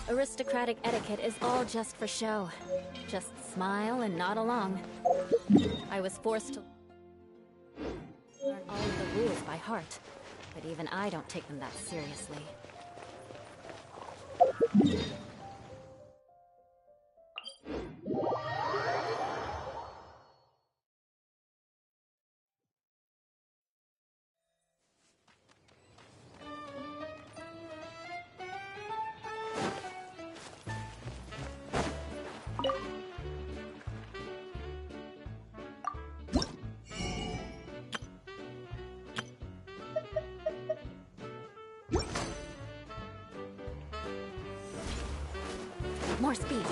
Aristocratic etiquette is all just for show. Just smile and nod along. I was forced to learn all of the rules by heart, but even I don't take them that seriously. More speed.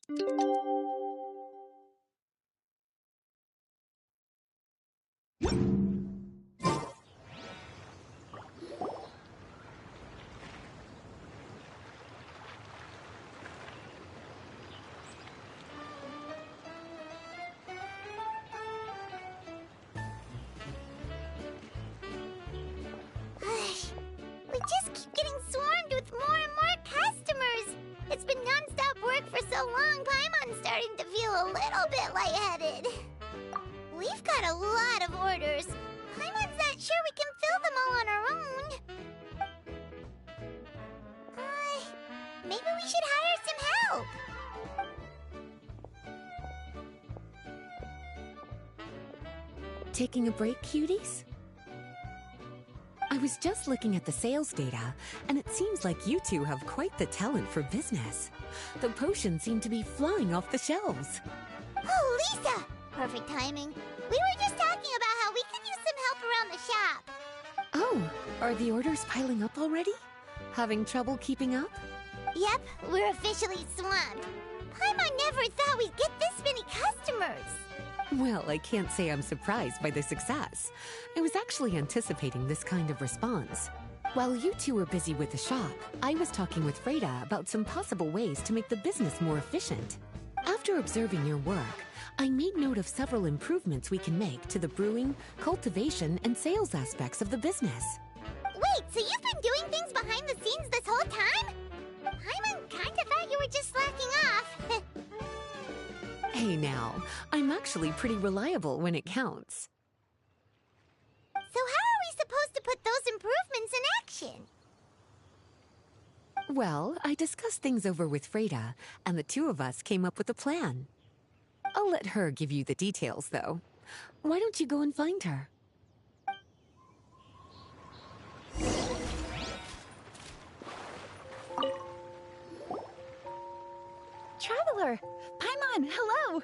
We just keep getting swarmed with more and more customers. It's been non-stop work for so long, Paimon's starting to feel a little bit lightheaded. We've got a lot of orders. Paimon's not sure we can fill them all on our own. Maybe we should hire some help. Taking a break, cuties? I was just looking at the sales data, and it seems like you two have quite the talent for business. The potions seem to be flying off the shelves. Oh, Lisa! Perfect timing. We were just talking about how we could use some help around the shop. Oh, are the orders piling up already? Having trouble keeping up? Yep, we're officially swamped. Paimon never thought we'd get this many customers. Well, I can't say I'm surprised by the success. I was actually anticipating this kind of response. While you two were busy with the shop, I was talking with Freda about some possible ways to make the business more efficient. After observing your work, I made note of several improvements we can make to the brewing, cultivation, and sales aspects of the business. Wait, so you've been doing things behind the scenes this whole time? Paimon kinda thought you were just slacking off. Hey now, I'm actually pretty reliable when it counts. So how are we supposed to put those improvements in action? Well, I discussed things over with Freda, and the two of us came up with a plan. I'll let her give you the details, though. Why don't you go and find her? Traveler! Paimon, hello!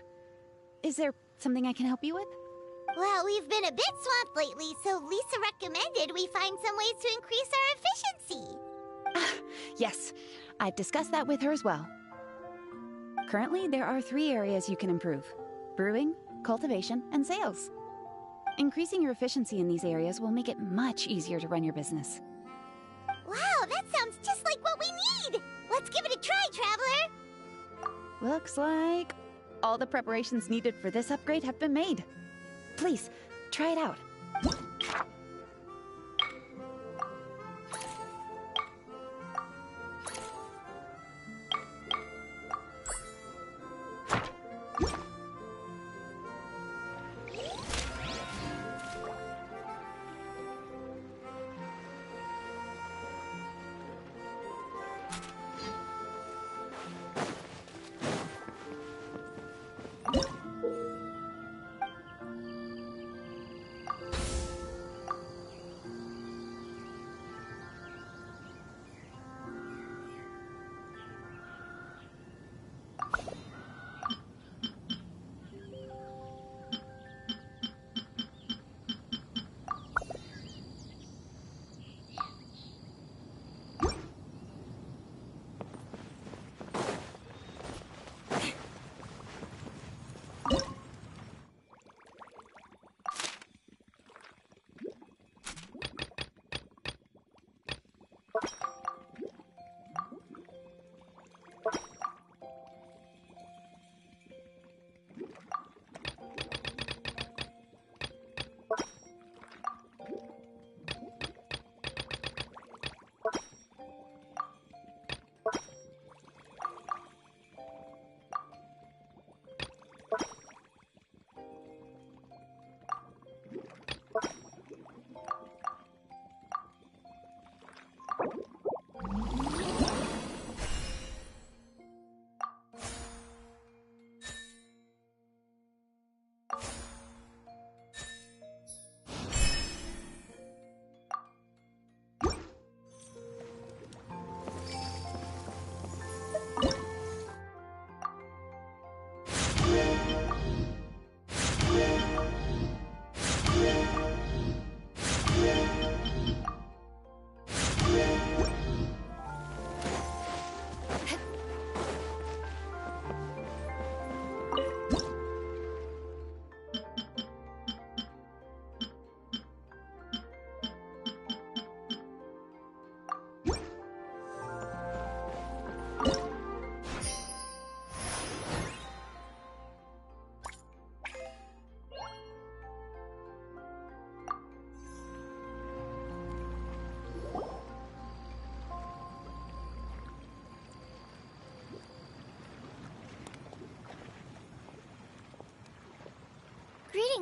Is there something I can help you with? Well, we've been a bit swamped lately, so Lisa recommended we find some ways to increase our efficiency. Yes, I've discussed that with her as well. Currently, there are 3 areas you can improve: brewing, cultivation, and sales. Increasing your efficiency in these areas will make it much easier to run your business. Wow, that sounds just like what we need! Let's give it a try, Traveler! Looks like all the preparations needed for this upgrade have been made. Please, try it out.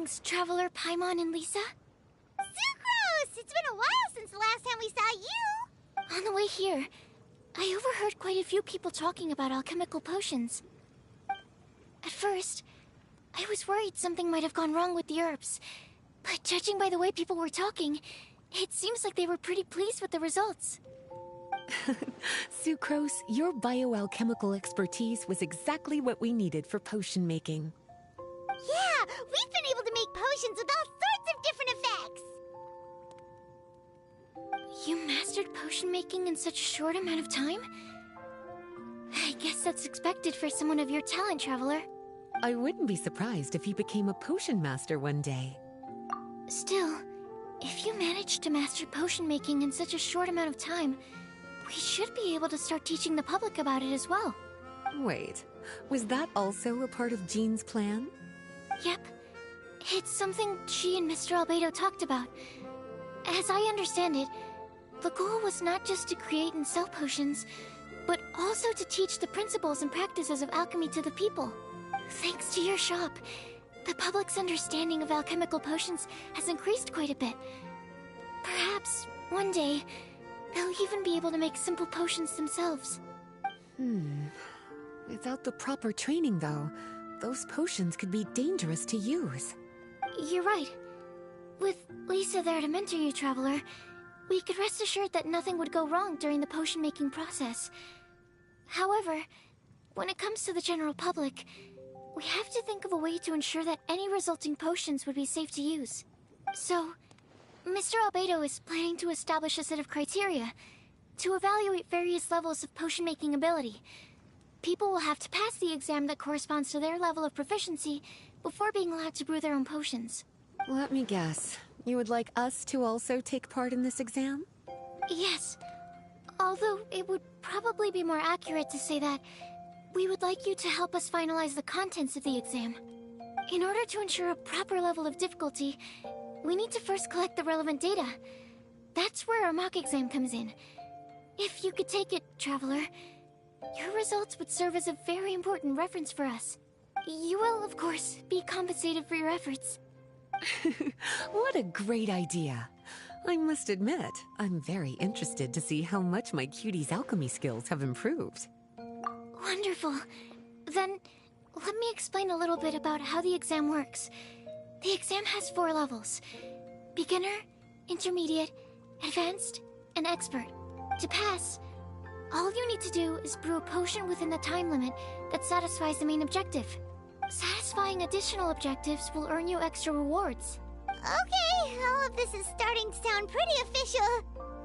Greetings, Traveler Paimon and Lisa. Sucrose! It's been a while since the last time we saw you! On the way here, I overheard quite a few people talking about alchemical potions. At first, I was worried something might have gone wrong with the herbs. But judging by the way people were talking, it seems like they were pretty pleased with the results. Sucrose, your bioalchemical expertise was exactly what we needed for potion making. Yeah, we've been able to make potions with all sorts of different effects! You mastered potion making in such a short amount of time? I guess that's expected for someone of your talent, Traveler. I wouldn't be surprised if you became a potion master one day. Still, if you managed to master potion making in such a short amount of time, we should be able to start teaching the public about it as well. Wait, was that also a part of Jean's plan? Yep. It's something she and Mr. Albedo talked about. As I understand it, the goal was not just to create and sell potions, but also to teach the principles and practices of alchemy to the people. Thanks to your shop, the public's understanding of alchemical potions has increased quite a bit. Perhaps, one day, they'll even be able to make simple potions themselves. Without the proper training, though, those potions could be dangerous to use. You're right. With Lisa there to mentor you, Traveler, we could rest assured that nothing would go wrong during the potion-making process. However, when it comes to the general public, we have to think of a way to ensure that any resulting potions would be safe to use. So, Mr. Albedo is planning to establish a set of criteria to evaluate various levels of potion-making ability. People will have to pass the exam that corresponds to their level of proficiency before being allowed to brew their own potions. Let me guess. You would like us to also take part in this exam? Yes. Although it would probably be more accurate to say that we would like you to help us finalize the contents of the exam. In order to ensure a proper level of difficulty, we need to first collect the relevant data. That's where our mock exam comes in. If you could take it, Traveler, your results would serve as a very important reference for us. You will, of course, be compensated for your efforts. What a great idea. I must admit, I'm very interested to see how much my cutie's alchemy skills have improved. Wonderful. Then, let me explain a little bit about how the exam works. The exam has 4 levels: beginner, intermediate, advanced, and expert. To pass, all you need to do is brew a potion within the time limit that satisfies the main objective. Satisfying additional objectives will earn you extra rewards. Okay, all of this is starting to sound pretty official.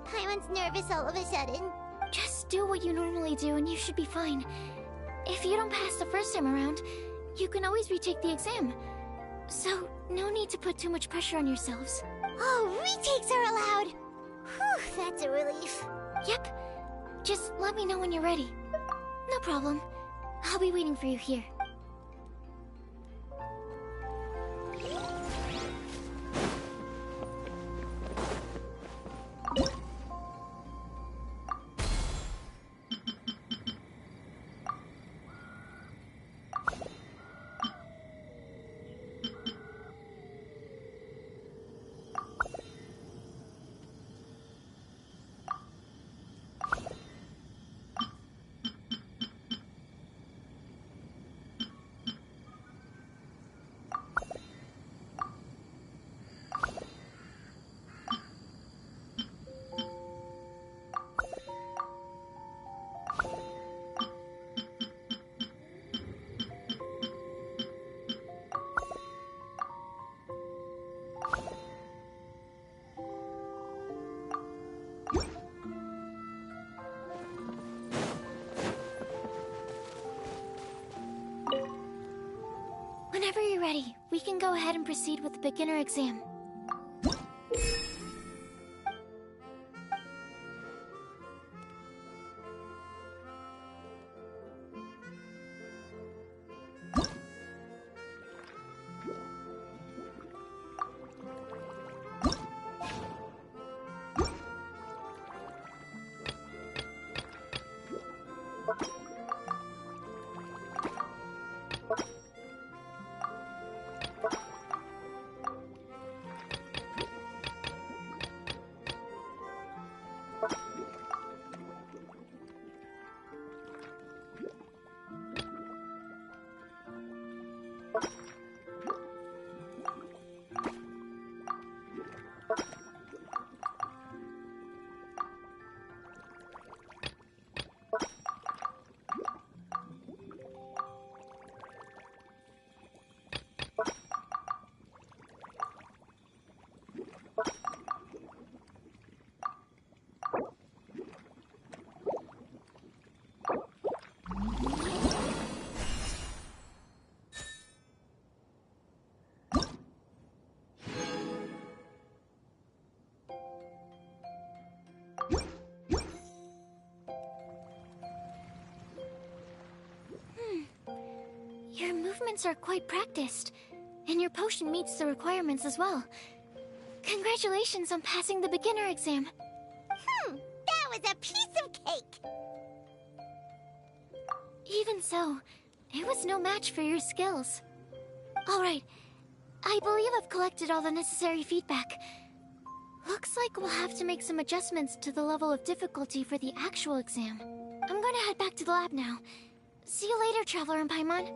Paimon's nervous all of a sudden. Just do what you normally do and you should be fine. If you don't pass the first time around, you can always retake the exam. So, no need to put too much pressure on yourselves. Oh, retakes are allowed! Whew, that's a relief. Yep. Just let me know when you're ready. No problem. I'll be waiting for you here. Whenever you're ready, we can go ahead and proceed with the beginner exam. students are quite practiced, and your potion meets the requirements as well. Congratulations on passing the beginner exam. That was a piece of cake! Even so, it was no match for your skills. Alright, I believe I've collected all the necessary feedback. Looks like we'll have to make some adjustments to the level of difficulty for the actual exam. I'm gonna head back to the lab now. See you later, Traveler and Paimon.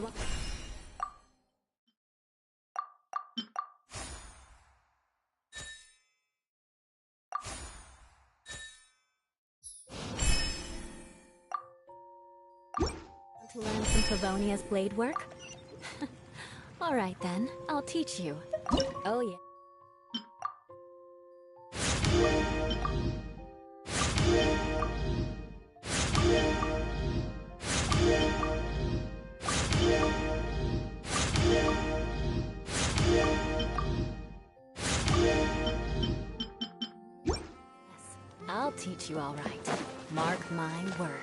you are. To learn some Pavonia's blade work? All right then, I'll teach you. Oh yeah. Yes, I'll teach you all right. Mark my words.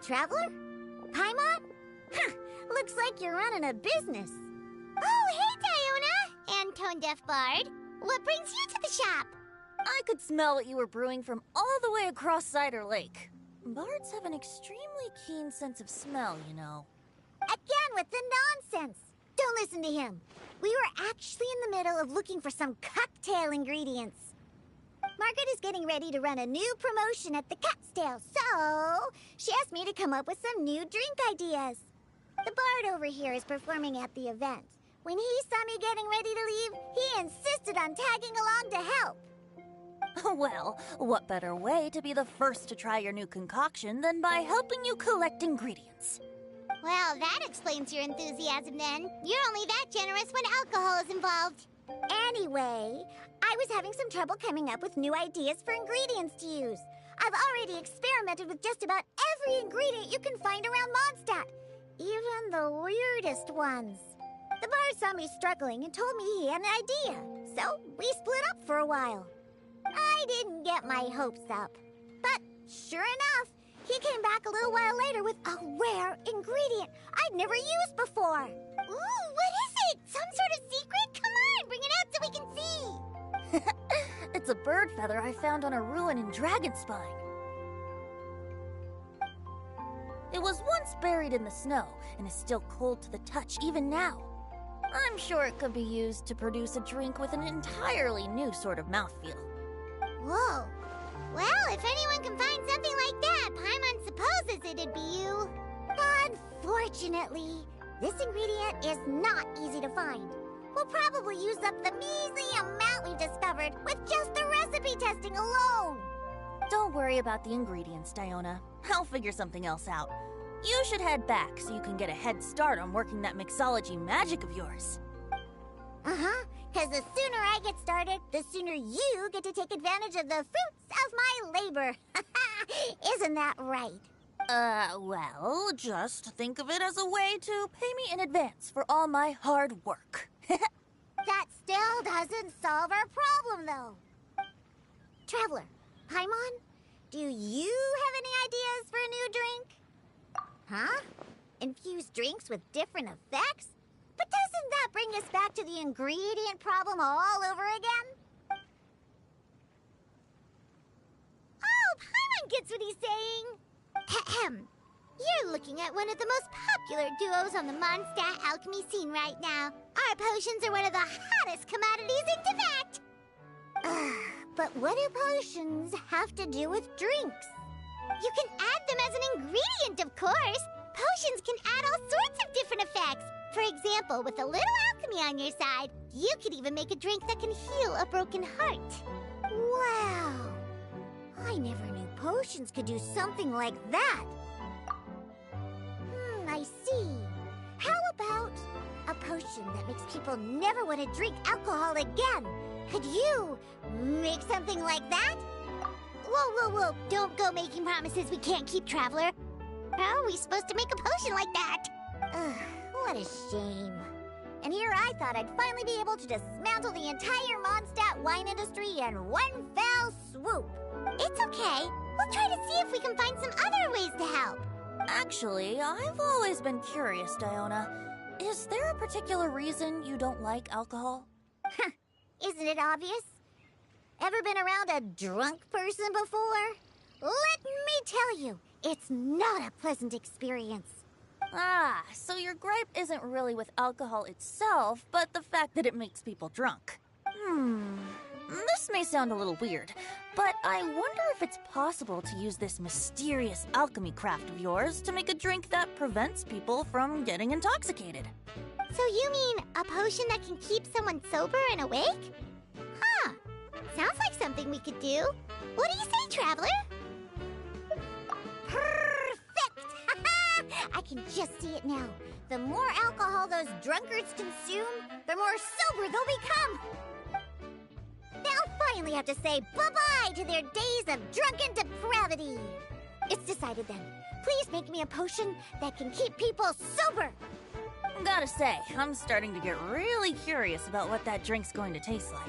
Traveler? Paimon? Huh, looks like you're running a business. Oh, hey, Diona! And Tone Deaf Bard. What brings you to the shop? I could smell what you were brewing from all the way across Cider Lake. Bards have an extremely keen sense of smell, you know. Again with the nonsense. Don't listen to him. We were actually in the middle of looking for some cocktail ingredients. Margaret is getting ready to run a new promotion at the Catstail, so she asked me to come up with some new drink ideas. The bard over here is performing at the event. When he saw me getting ready to leave, he insisted on tagging along to help. Well, what better way to be the first to try your new concoction than by helping you collect ingredients? Well, that explains your enthusiasm then. You're only that generous when alcohol is involved. Anyway, I was having some trouble coming up with new ideas for ingredients to use. I've already experimented with just about every ingredient you can find around Mondstadt, even the weirdest ones. The bard saw me struggling and told me he had an idea, so we split up for a while. I didn't get my hopes up, but sure enough, he came back a little while later with a rare ingredient I'd never used before. Ooh, what is it? Some sort of secret? Come on, bring it out so we can see. It's a bird feather I found on a ruin in Dragonspine. It was once buried in the snow and is still cold to the touch even now. I'm sure it could be used to produce a drink with an entirely new sort of mouthfeel. Whoa. Well, if anyone can find something like that, Paimon supposes it'd be you. Unfortunately, this ingredient is not easy to find. We'll probably use up the measly amount we've discovered with just the recipe testing alone. Don't worry about the ingredients, Diona. I'll figure something else out. You should head back so you can get a head start on working that mixology magic of yours. Uh-huh, because the sooner I get started, the sooner you get to take advantage of the fruits of my labor. Isn't that right? Well, just think of it as a way to pay me in advance for all my hard work. That still doesn't solve our problem, though. Traveler, Paimon, do you have any ideas for a new drink? Huh? Infuse drinks with different effects? But doesn't that bring us back to the ingredient problem all over again? Oh, Paimon gets what he's saying. Ahem. You're looking at one of the most popular duos on the Mondstadt alchemy scene right now. Our potions are one of the hottest commodities in fact. But what do potions have to do with drinks? You can add them as an ingredient, of course. Potions can add all sorts of different effects. For example, with a little alchemy on your side, you could even make a drink that can heal a broken heart. Wow! I never knew potions could do something like that. I see. How about a potion that makes people never want to drink alcohol again? Could you make something like that? Whoa. Don't go making promises we can't keep, Traveler. How are we supposed to make a potion like that? Ugh, what a shame. And here I thought I'd finally be able to dismantle the entire Mondstadt wine industry in one fell swoop. It's okay. We'll try to see if we can find some other ways to help. Actually, I've always been curious, Diona. Is there a particular reason you don't like alcohol? Isn't it obvious? Ever been around a drunk person before? Let me tell you, it's not a pleasant experience. Ah, so your gripe isn't really with alcohol itself, but the fact that it makes people drunk. This may sound a little weird, but I wonder if it's possible to use this mysterious alchemy craft of yours to make a drink that prevents people from getting intoxicated. So you mean a potion that can keep someone sober and awake? Huh. Sounds like something we could do. What do you say, Traveler? Perfect! I can just see it now. The more alcohol those drunkards consume, the more sober they'll become. They'll finally have to say bye-bye to their days of drunken depravity. It's decided then. Please make me a potion that can keep people sober. Gotta say, I'm starting to get really curious about what that drink's going to taste like.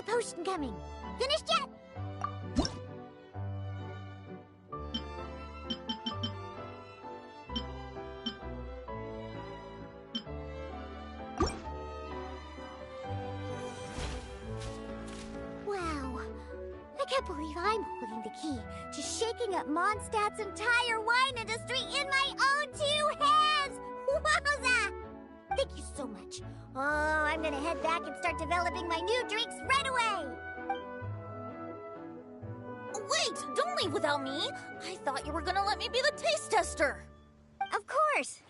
Potion coming. Finished yet? Wow. I can't believe I'm holding the key to shaking up Mondstadt's entire wine industry in my own two hands! Wowza! Thank you so much. Oh, I'm gonna head back and start developing my new drinks right away! Wait! Don't leave without me! I thought you were gonna let me be the taste tester! Of course!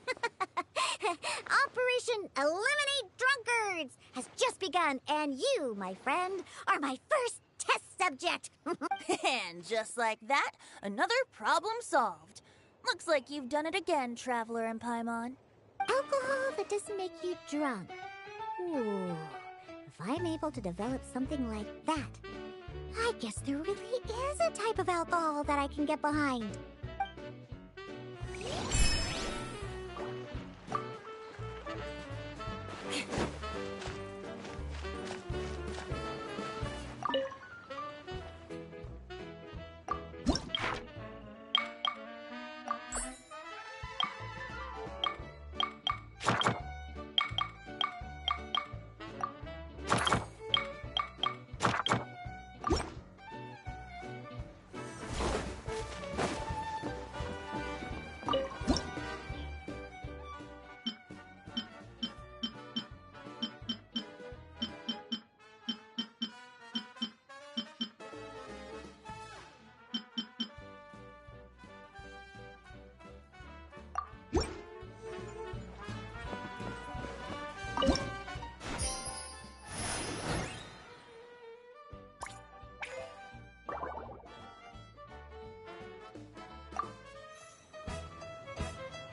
Operation Eliminate Drunkards has just begun, and you, my friend, are my first test subject! And just like that, another problem solved. Looks like you've done it again, Traveler and Paimon. Alcohol that doesn't make you drunk. Ooh, if I'm able to develop something like that, I guess there really is a type of alcohol that I can get behind.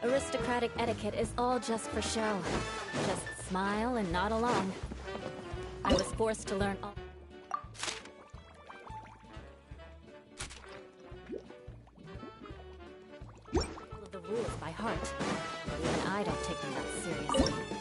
Aristocratic etiquette is all just for show. Just smile and nod along. I was forced to learn all... heart, but even I don't take them that seriously.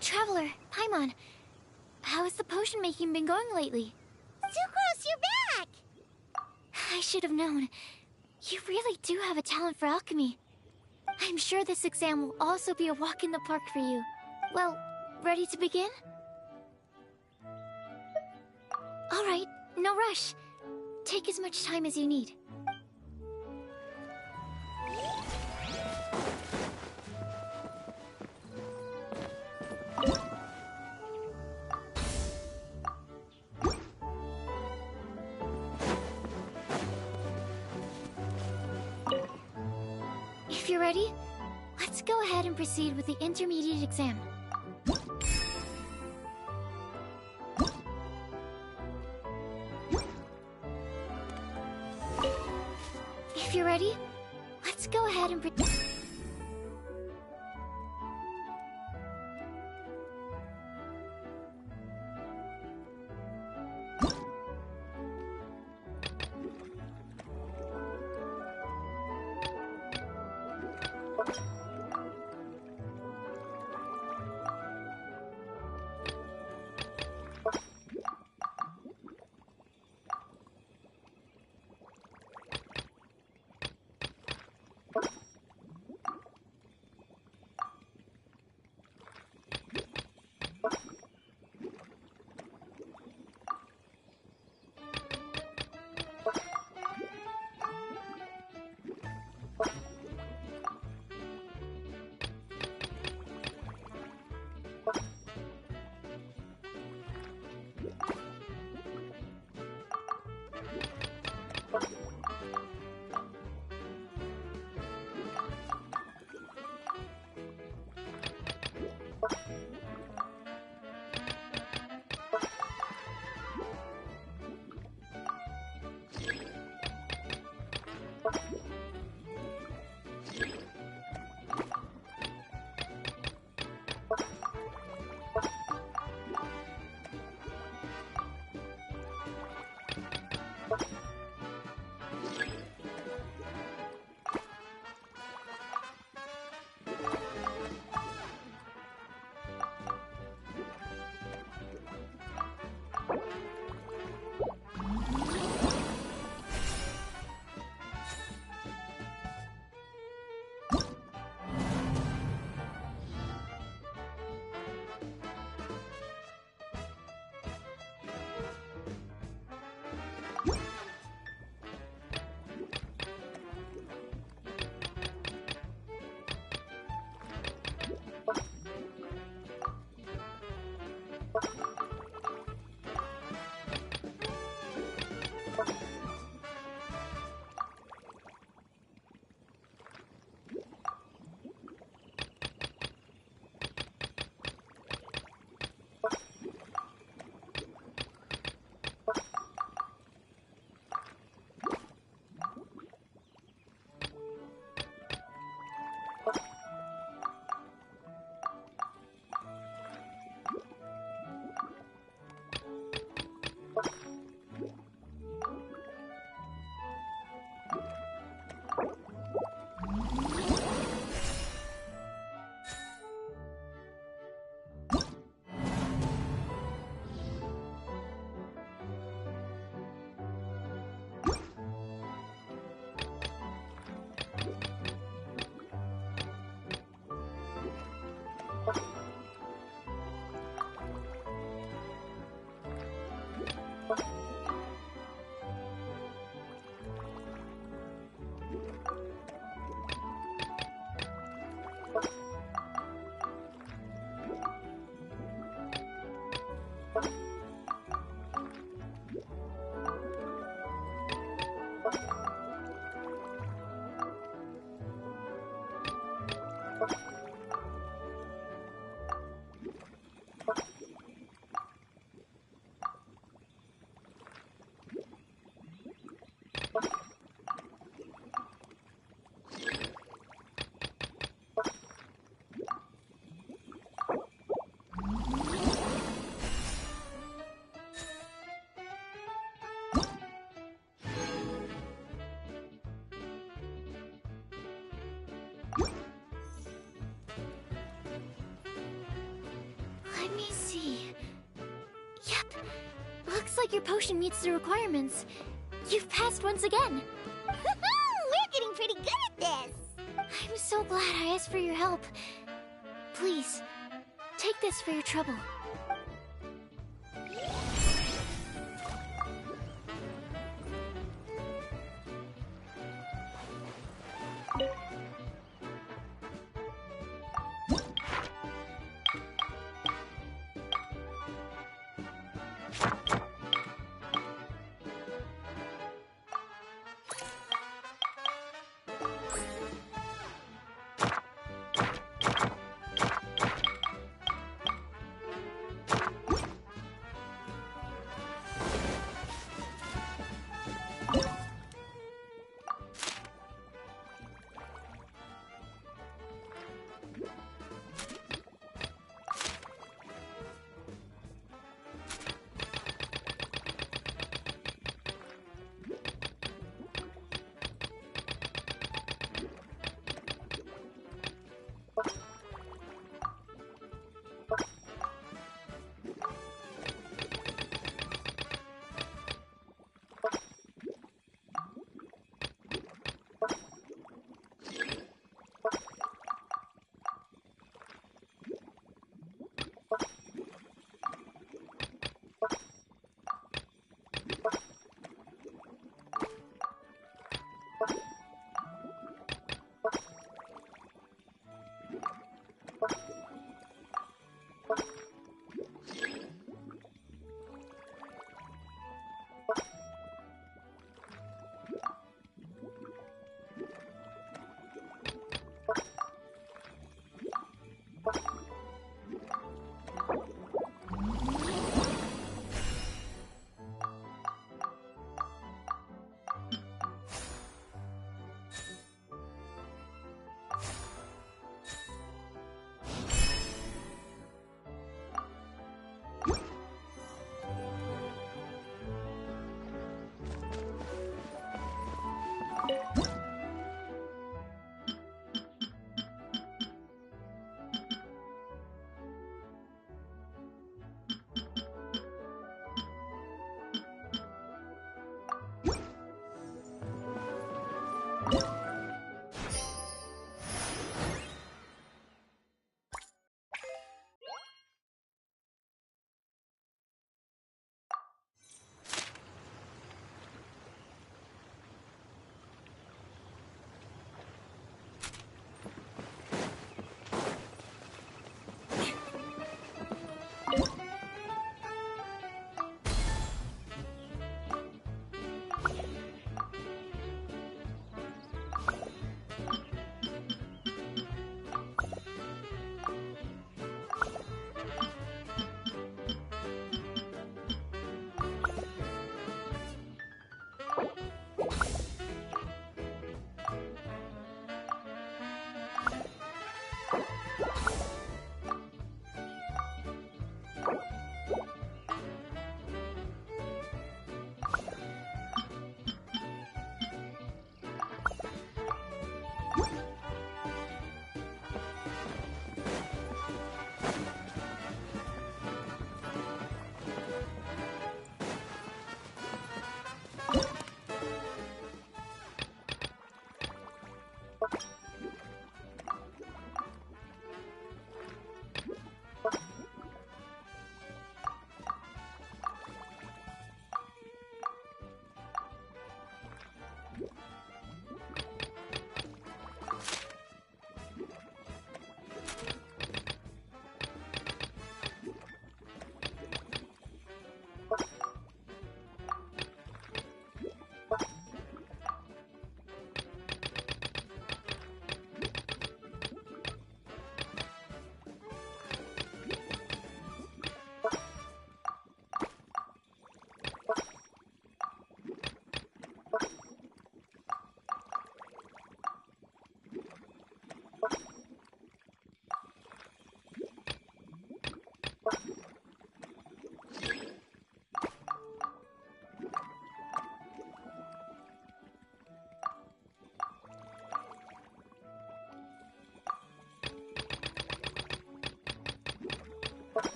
Traveler, Paimon, how has the potion making been going lately? Sucrose, you're back! I should have known. You really do have a talent for alchemy. I'm sure this exam will also be a walk in the park for you. Well, ready to begin? Alright, no rush. Take as much time as you need. If you're ready, let's go ahead and proceed with the intermediate exam. If you're ready, let's go ahead and Let me see. Yep. Looks like your potion meets the requirements. You've passed once again. We're getting pretty good at this. I'm so glad I asked for your help. Please, take this for your trouble.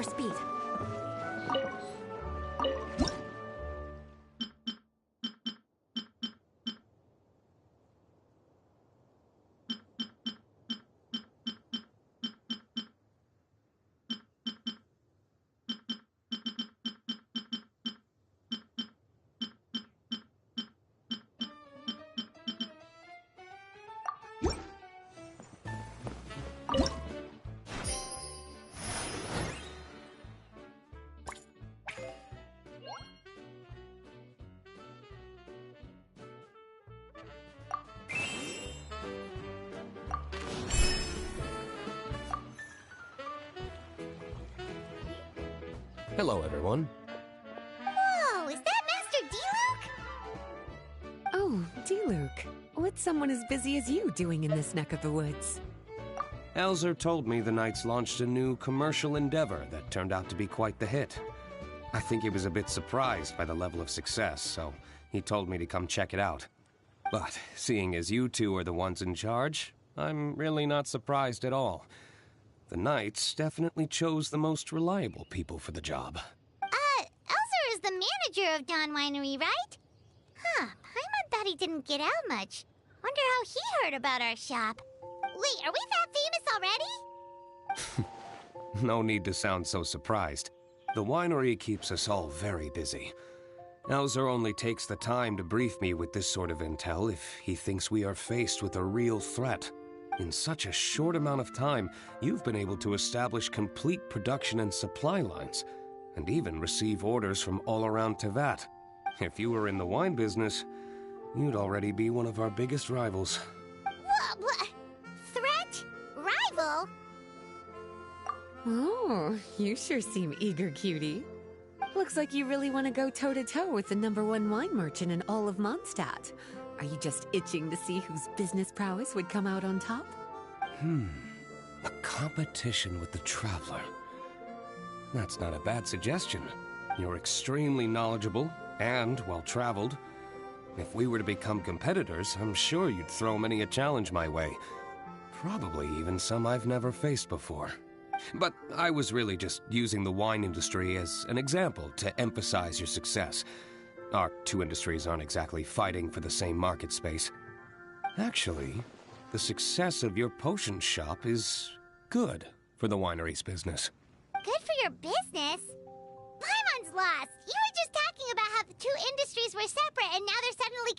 more speed. Hello, everyone. Whoa, is that Master D-Luke? Oh, D-Luke. What's someone as busy as you doing in this neck of the woods? Elzer told me the Knights launched a new commercial endeavor that turned out to be quite the hit. I think he was a bit surprised by the level of success, so he told me to come check it out. But seeing as you two are the ones in charge, I'm really not surprised at all. The Knights definitely chose the most reliable people for the job. Elzer is the manager of Dawn Winery, right? Huh, Paimon thought he didn't get out much. Wonder how he heard about our shop. Wait, are we that famous already? No need to sound so surprised. The winery keeps us all very busy. Elzer only takes the time to brief me with this sort of intel if he thinks we are faced with a real threat. In such a short amount of time, you've been able to establish complete production and supply lines, and even receive orders from all around Tevat. If you were in the wine business, you'd already be one of our biggest rivals. What? Threat? Rival? Oh, you sure seem eager, cutie. Looks like you really want to go toe-to-toe with the #1 wine merchant in all of Mondstadt. Are you just itching to see whose business prowess would come out on top? A competition with the Traveler. That's not a bad suggestion. You're extremely knowledgeable and well-traveled. If we were to become competitors, I'm sure you'd throw many a challenge my way. Probably even some I've never faced before. But I was really just using the wine industry as an example to emphasize your success. Our two industries aren't exactly fighting for the same market space. Actually, the success of your potion shop is good for the winery's business. Good for your business? Paimon's lost. You were just talking about how the two industries were separate and now they're suddenly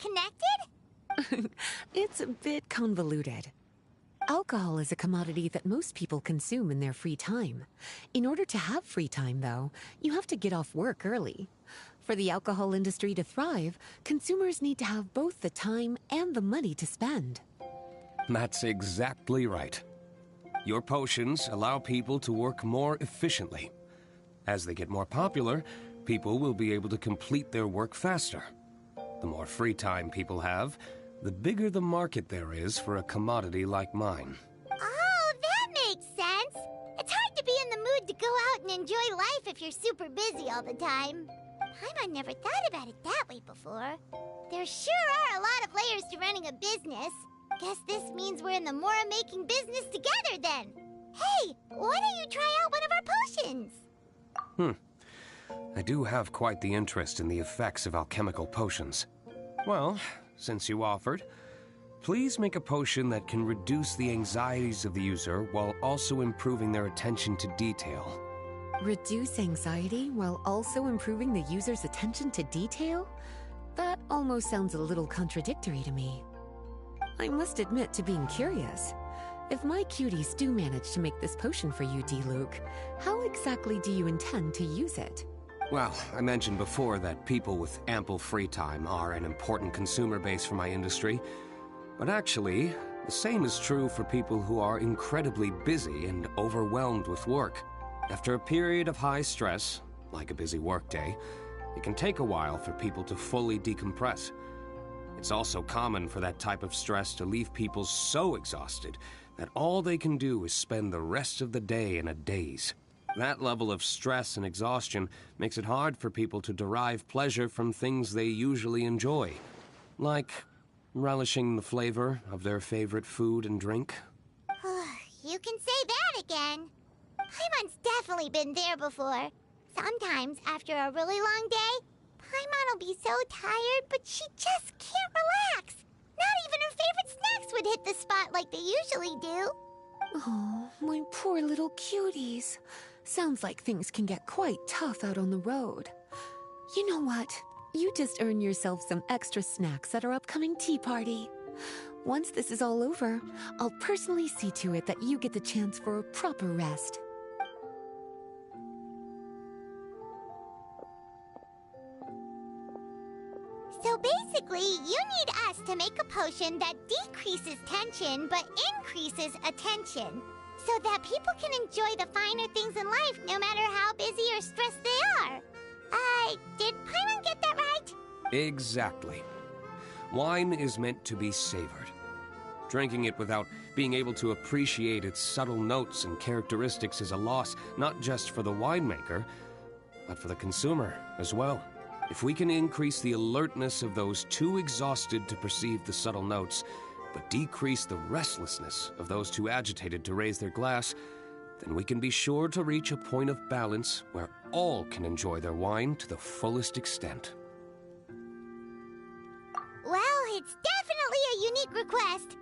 connected? It's a bit convoluted. Alcohol is a commodity that most people consume in their free time. In order to have free time, though, you have to get off work early. For the alcohol industry to thrive, consumers need to have both the time and the money to spend. That's exactly right. Your potions allow people to work more efficiently. As they get more popular, people will be able to complete their work faster. The more free time people have, the bigger the market there is for a commodity like mine. Oh, that makes sense. It's hard to be in the mood to go out and enjoy life if you're super busy all the time. Paimon never thought about it that way before. There sure are a lot of layers to running a business. Guess this means we're in the Mora-making business together then. Hey, why don't you try out one of our potions? I do have quite the interest in the effects of alchemical potions. Well, since you offered, please make a potion that can reduce the anxieties of the user while also improving their attention to detail. Reduce anxiety while also improving the user's attention to detail? That almost sounds a little contradictory to me. I must admit to being curious. If my cuties do manage to make this potion for you, D-Luke, how exactly do you intend to use it? Well, I mentioned before that people with ample free time are an important consumer base for my industry. But actually, the same is true for people who are incredibly busy and overwhelmed with work. After a period of high stress, like a busy workday, it can take a while for people to fully decompress. It's also common for that type of stress to leave people so exhausted that all they can do is spend the rest of the day in a daze. That level of stress and exhaustion makes it hard for people to derive pleasure from things they usually enjoy, like relishing the flavor of their favorite food and drink. You can say that again. Paimon's definitely been there before. Sometimes, after a really long day, Paimon will be so tired, but she just can't relax. Not even her favorite snacks would hit the spot like they usually do. Oh, my poor little cuties. Sounds like things can get quite tough out on the road. You know what? You just earn yourself some extra snacks at our upcoming tea party. Once this is all over, I'll personally see to it that you get the chance for a proper rest. So basically, you need us to make a potion that decreases tension but increases attention, so that people can enjoy the finer things in life no matter how busy or stressed they are. Did Paimon get that right? Exactly. Wine is meant to be savored. Drinking it without being able to appreciate its subtle notes and characteristics is a loss, not just for the winemaker, but for the consumer as well. If we can increase the alertness of those too exhausted to perceive the subtle notes, but decrease the restlessness of those too agitated to raise their glass, then we can be sure to reach a point of balance where all can enjoy their wine to the fullest extent. Well, it's definitely a unique request.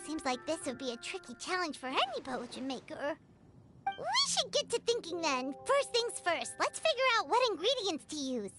Seems like this would be a tricky challenge for any potion maker. We should get to thinking then. First things first, let's figure out what ingredients to use.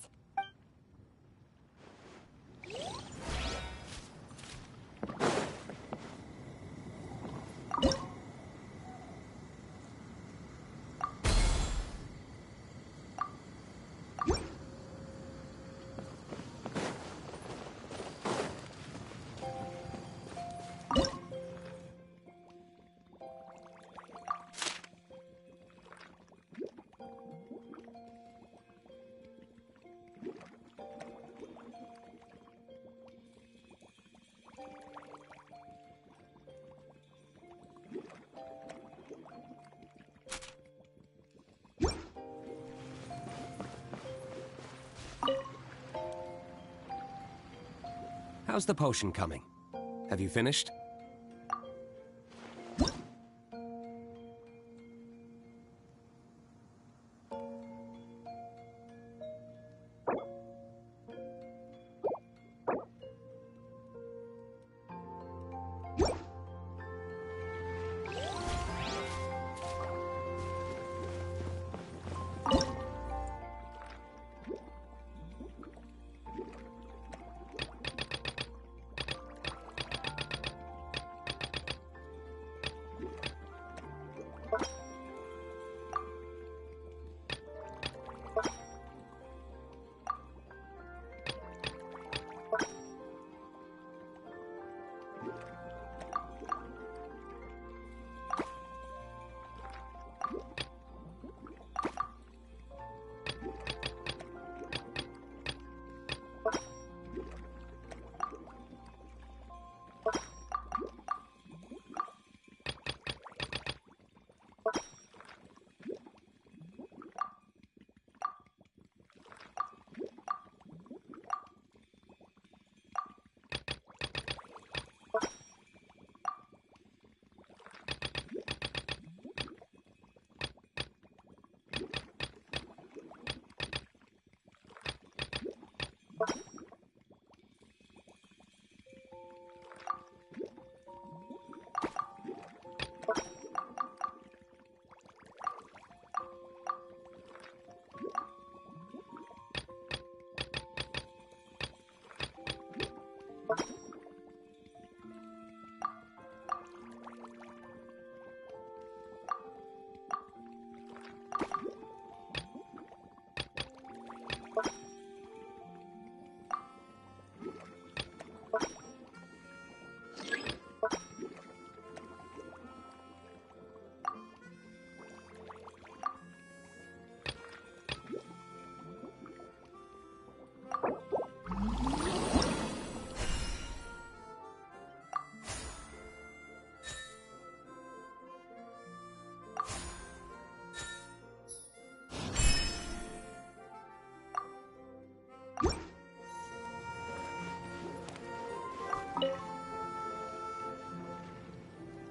How's the potion coming? Have you finished?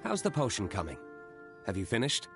How's the potion coming? Have you finished?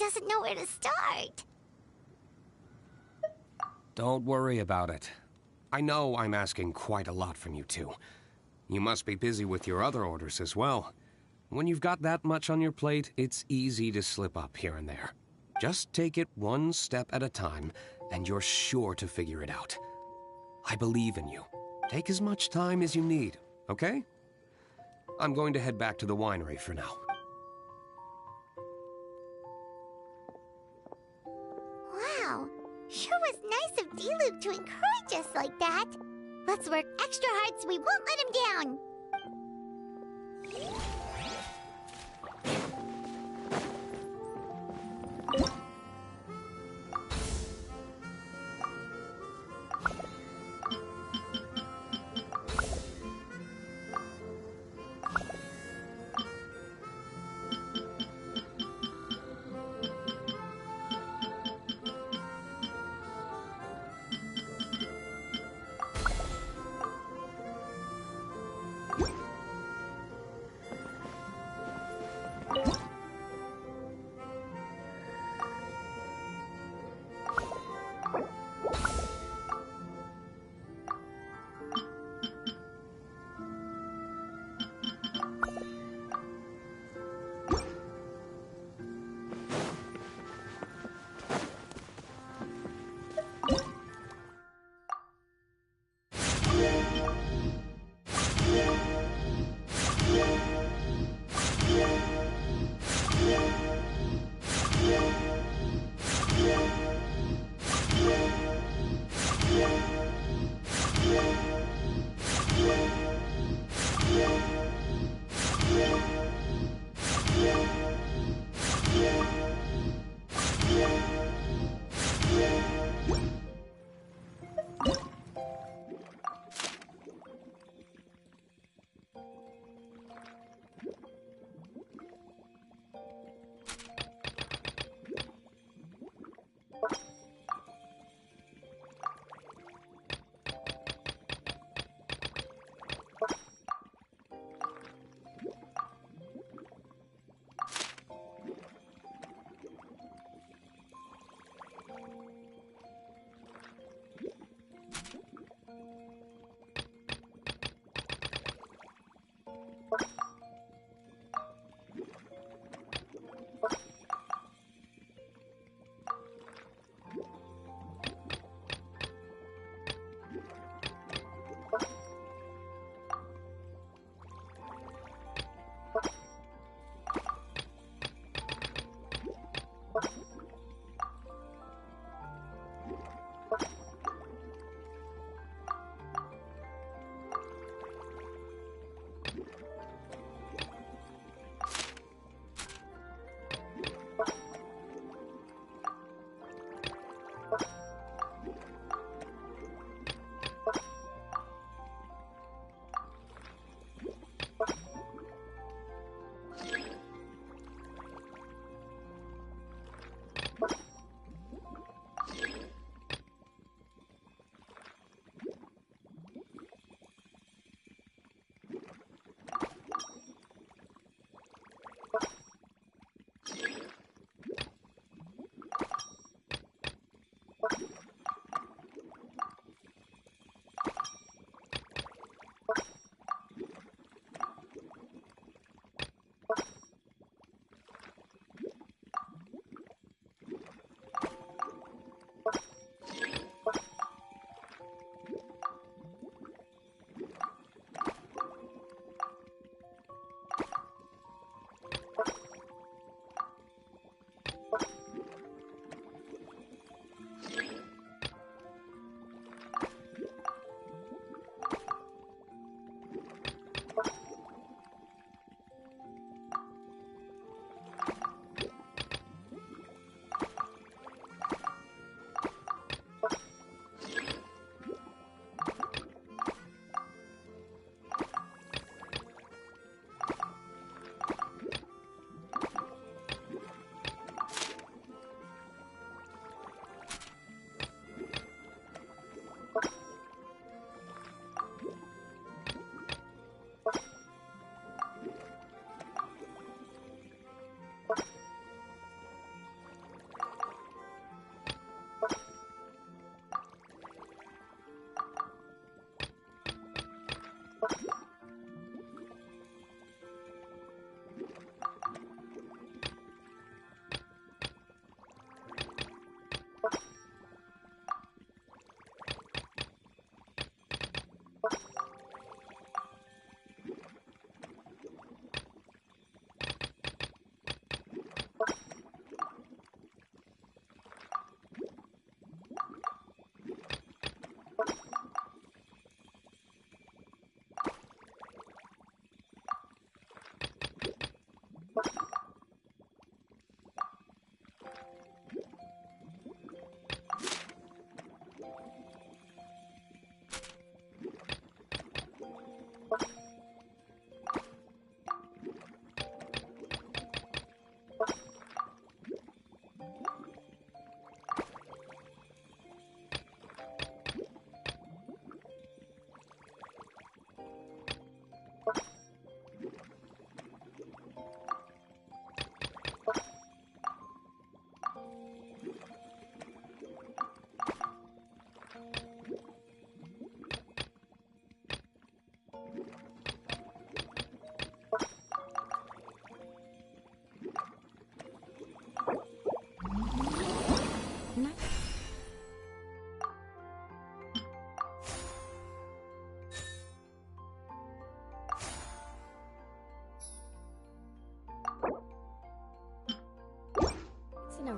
doesn't know where to start. Don't worry about it. I know I'm asking quite a lot from you two. You must be busy with your other orders as well. When you've got that much on your plate, it's easy to slip up here and there. Just take it one step at a time, and you're sure to figure it out. I believe in you. Take as much time as you need, okay? I'm going to head back to the winery for now. Wow, sure was nice of D-Loop to encourage us like that. Let's work extra hard so we won't let him down.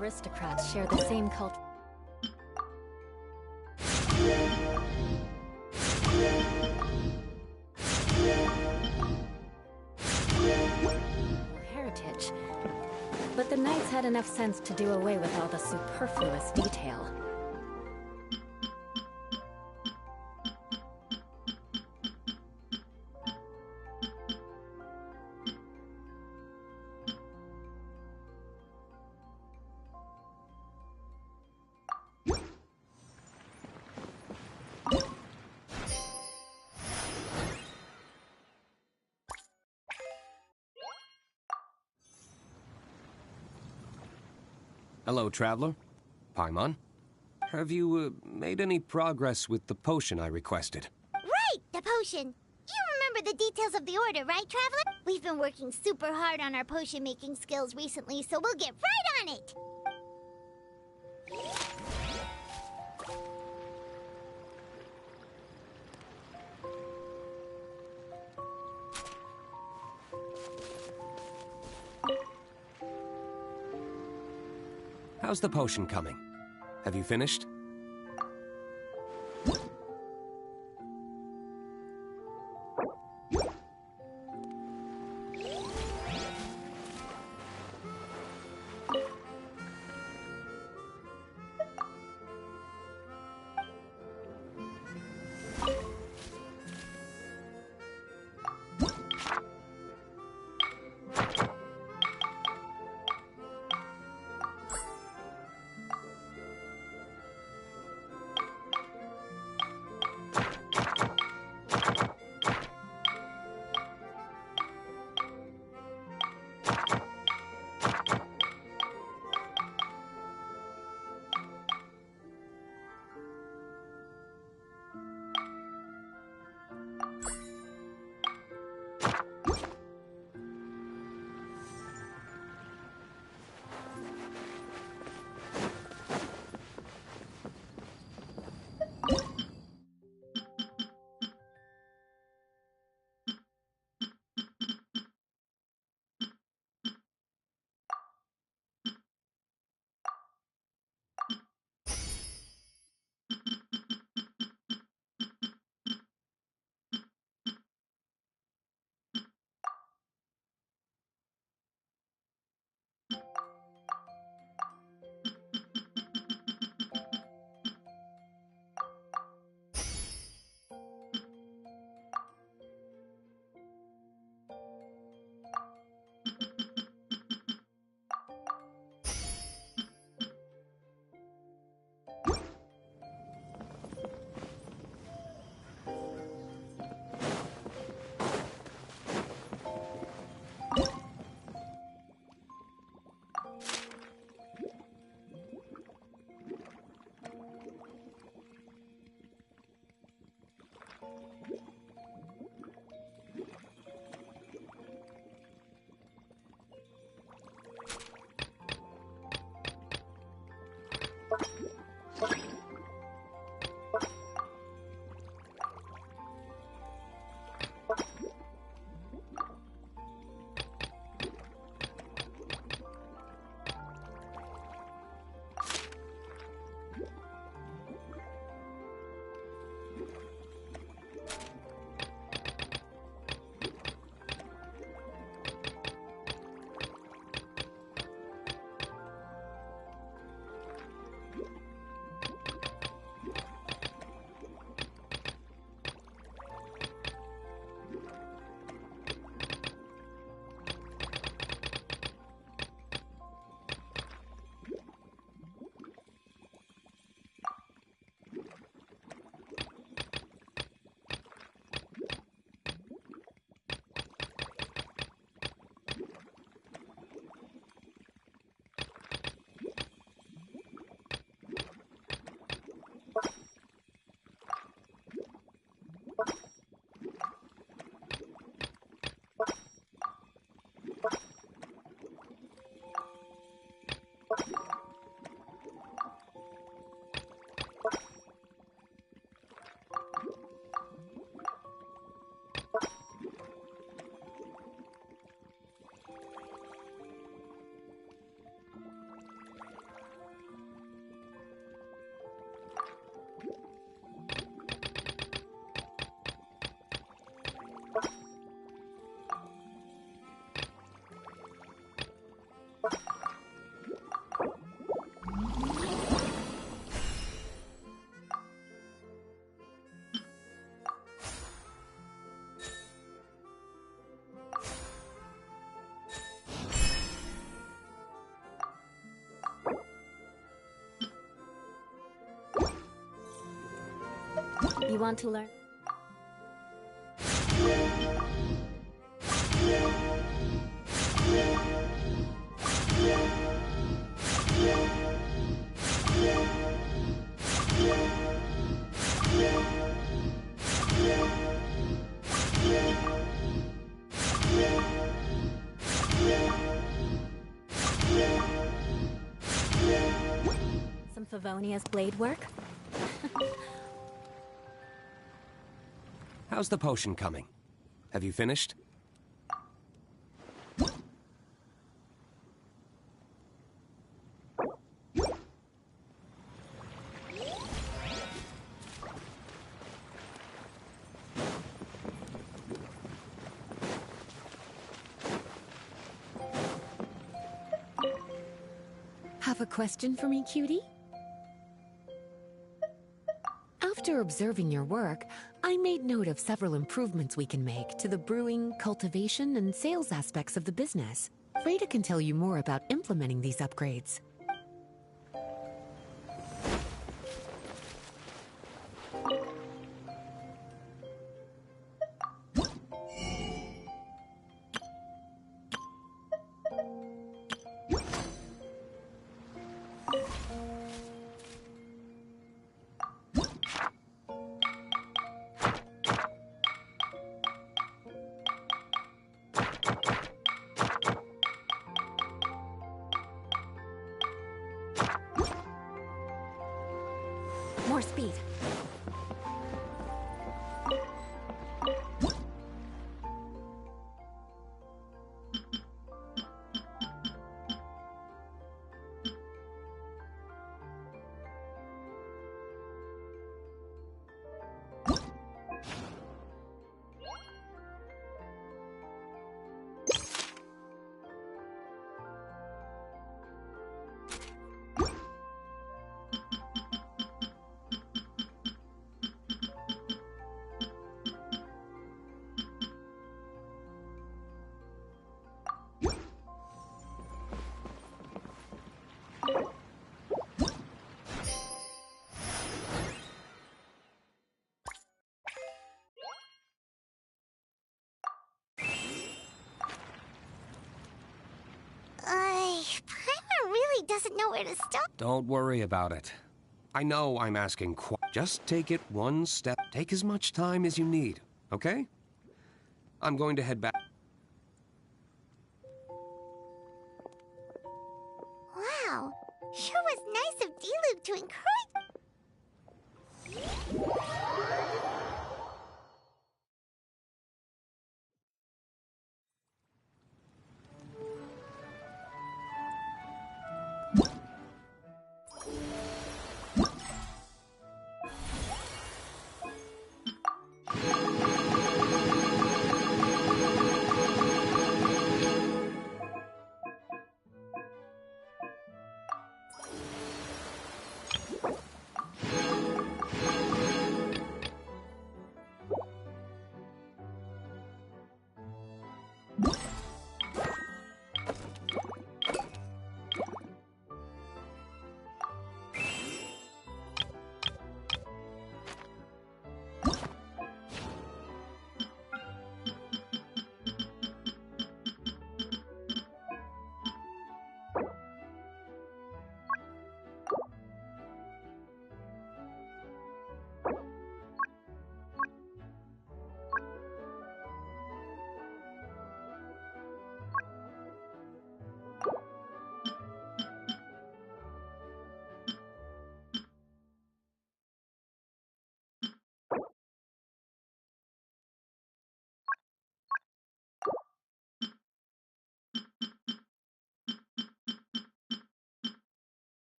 aristocrats share the same culture. Heritage. But the knights had enough sense to do away with all the superfluous detail. Hello, traveler. Paimon. Have you made any progress with the potion I requested? Right, the potion. You remember the details of the order, right, Traveler? We've been working super hard on our potion-making skills recently, so we'll get right on it! How's the potion coming? Have you finished? You want to learn? Some Favonia's blade work? How's the potion coming? Have you finished? Have a question for me, cutie? After observing your work, I made note of several improvements we can make to the brewing, cultivation, and sales aspects of the business. Freda can tell you more about implementing these upgrades. More speed. Paimon really doesn't know where to stop. Don't worry about it. I know I'm asking just take it one step. Take as much time as you need, okay? I'm going to head back. Wow, sure was nice of D-Loop to encourage